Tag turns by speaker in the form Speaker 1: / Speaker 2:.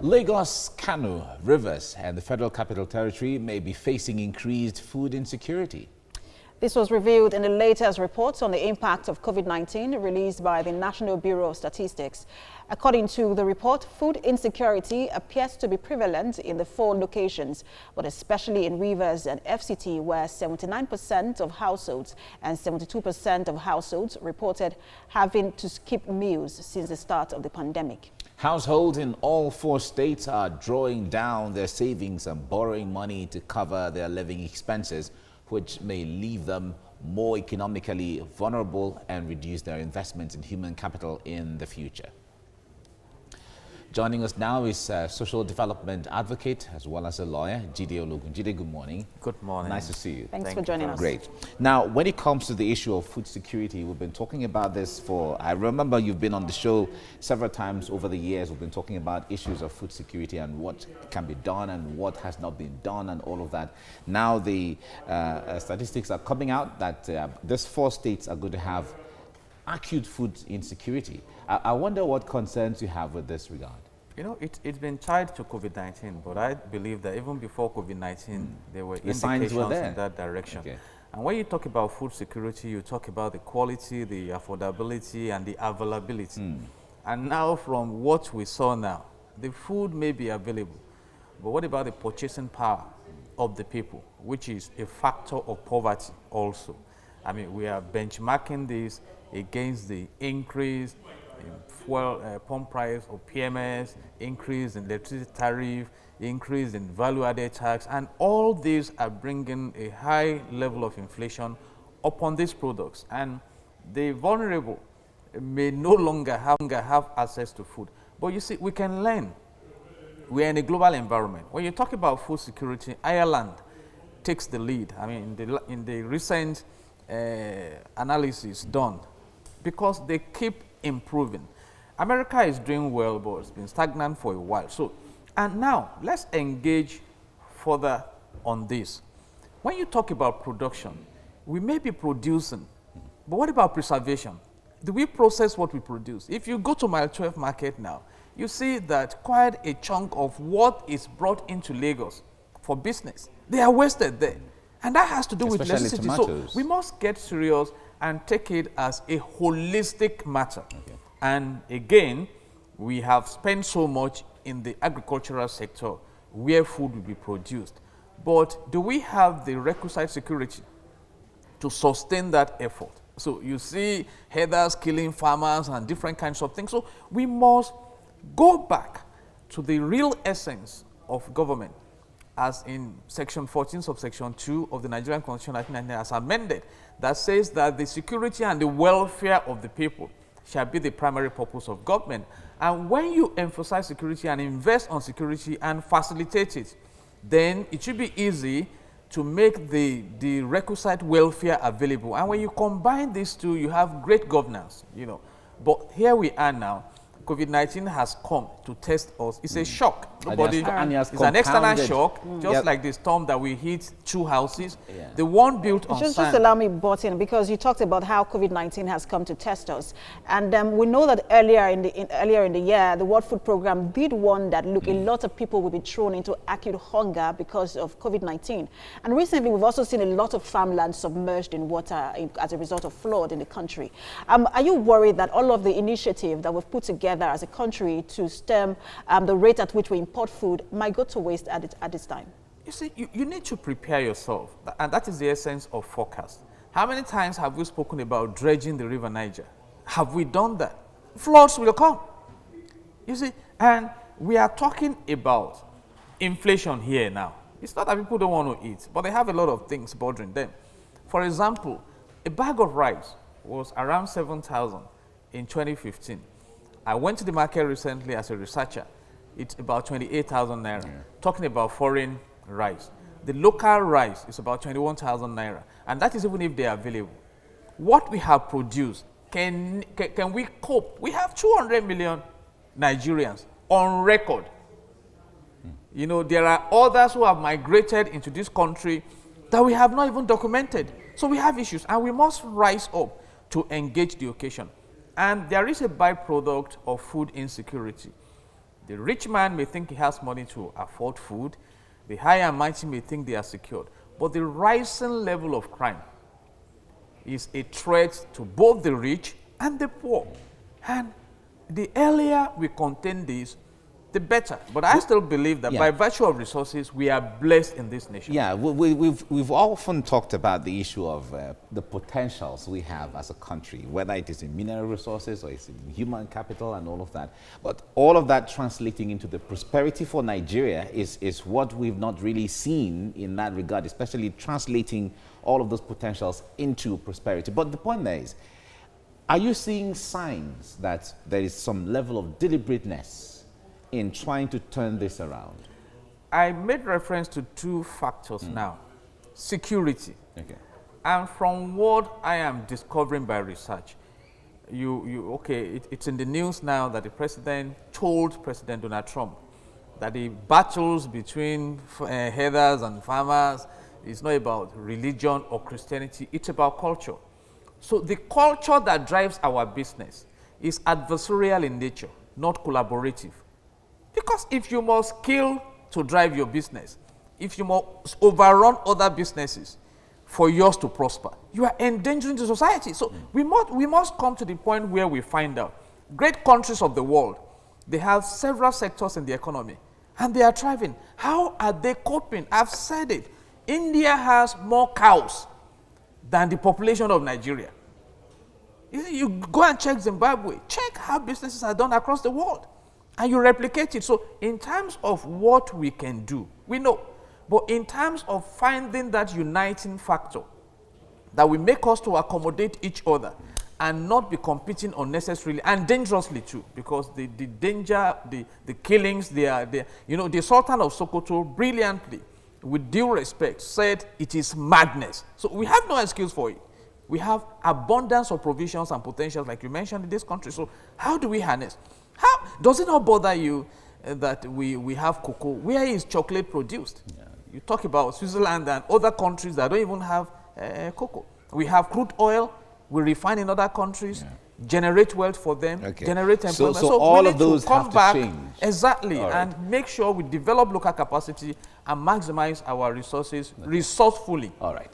Speaker 1: Lagos, Kano, Rivers and the Federal Capital Territory may be facing increased food insecurity.
Speaker 2: This was revealed in the latest reports on the impact of COVID-19 released by the National Bureau of Statistics. According to the report, food insecurity appears to be prevalent in the 4 locations, but especially in Rivers and FCT, where 79% of households and 72% of households reported having to skip meals since the start of the pandemic.
Speaker 1: Households in all 4 states are drawing down their savings and borrowing money to cover their living expenses, which may leave them more economically vulnerable and reduce their investments in human capital in the future. Joining us now is social development advocate as well as a lawyer, Jide Ologun. Jide, good morning.
Speaker 3: Good morning.
Speaker 1: Nice to see you.
Speaker 2: Thanks for joining us.
Speaker 1: Great. Now, when it comes to the issue of food security, we've been talking about this I remember you've been on the show several times over the years. We've been talking about issues of food security and what can be done and what has not been done and all of that. Now the statistics are coming out that these 4 states are going to have acute food insecurity. I wonder what concerns you have with this regard.
Speaker 3: You know, it's been tied to COVID-19, but I believe that even before COVID-19, there were indications in that direction. Okay. And when you talk about food security, you talk about the quality, the affordability, and the availability. And now from what we saw now, the food may be available, but what about the purchasing power of the people, which is a factor of poverty also? I mean, we are benchmarking this against the increase in fuel pump price or PMS, increase in electricity tariff, increase in value-added tax, and all these are bringing a high level of inflation upon these products. And the vulnerable may no longer have access to food. But you see, we can learn. We are in a global environment. When you talk about food security, Ireland takes the lead. I mean, in the recent analysis done, because they keep improving. America is doing well, but it's been stagnant for a while. So, and now let's engage further on this. When you talk about production, we may be producing, but what about preservation? Do we process what we produce? If you go to Mile 12 market now, you see that quite a chunk of what is brought into Lagos for business, they are wasted there. And that has to do with necessity. So we must get serious and take it as a holistic matter. Okay. And again, we have spent so much in the agricultural sector where food will be produced. But do we have the requisite security to sustain that effort? So you see headers killing farmers and different kinds of things. So we must go back to the real essence of government, as in Section 14 subsection 2 of the Nigerian Constitution 1999 as amended, that says that the security and the welfare of the people shall be the primary purpose of government. And when you emphasize security and invest on security and facilitate it, then it should be easy to make the requisite welfare available. And when you combine these two, you have great governance, you know. But here we are now. COVID-19 has come to test us. It's a shock. Nobody, it's an external shock, just like the storm that we hit 2 houses. Yeah. The one built on sand.
Speaker 2: Just allow me butt in, because you talked about how COVID-19 has come to test us. And we know that earlier in the year, the World Food Programme did warn that, look, a lot of people will be thrown into acute hunger because of COVID-19. And recently, we've also seen a lot of farmland submerged in water as a result of flood in the country. Are you worried that all of the initiative that we've put together as a country to stem the rate at which we import food might go to waste at this time?
Speaker 3: You see, you need to prepare yourself, and that is the essence of forecast. How many times have we spoken about dredging the River Niger? Have we done that? Floods will come. You see, and we are talking about inflation here now. It's not that people don't want to eat, but they have a lot of things bothering them. For example, a bag of rice was around 7,000 in 2015. I went to the market recently as a researcher. It's about 28,000 naira. Yeah. Talking about foreign rice. The local rice is about 21,000 naira. And that is even if they are available. What we have produced, can we cope? We have 200 million Nigerians on record. You know, there are others who have migrated into this country that we have not even documented. So we have issues, and we must rise up to engage the occasion. And there is a byproduct of food insecurity. The rich man may think he has money to afford food. The high and mighty may think they are secured. But the rising level of crime is a threat to both the rich and the poor. And the earlier we contain this, the better. But I still believe that by virtue of resources, we are blessed in this nation.
Speaker 1: Yeah, we've often talked about the issue of the potentials we have as a country, whether it is in mineral resources or it's in human capital and all of that. But all of that translating into the prosperity for Nigeria is what we've not really seen in that regard, especially translating all of those potentials into prosperity. But the point there is, are you seeing signs that there is some level of deliberateness in trying to turn this around?
Speaker 3: I made reference to two factors now. Security.
Speaker 1: Okay.
Speaker 3: And from what I am discovering by research, it's in the news now that the president told President Donald Trump that the battles between herders and farmers is not about religion or Christianity, it's about culture. So the culture that drives our business is adversarial in nature, not collaborative. Because if you must kill to drive your business, if you must overrun other businesses for yours to prosper, you are endangering the society. So we must come to the point where we find out. Great countries of the world, they have several sectors in the economy, and they are thriving. How are they coping? I've said it. India has more cows than the population of Nigeria. You go and check Zimbabwe. Check how businesses are done across the world. And you replicate it. So in terms of what we can do, we know. But in terms of finding that uniting factor that will make us to accommodate each other and not be competing unnecessarily and dangerously too, because the danger, the killings, the Sultan of Sokoto brilliantly, with due respect, said it is madness. So we have no excuse for it. We have abundance of provisions and potentials, like you mentioned, in this country. So how do we harness? How does it not bother you that we have cocoa? Where is chocolate produced? Yeah. You talk about Switzerland and other countries that don't even have cocoa. We have crude oil. We refine in other countries, generate wealth for them, generate employment.
Speaker 1: So all of those have to change.
Speaker 3: Exactly, and make sure we develop local capacity and maximize our resources resourcefully.
Speaker 1: All right.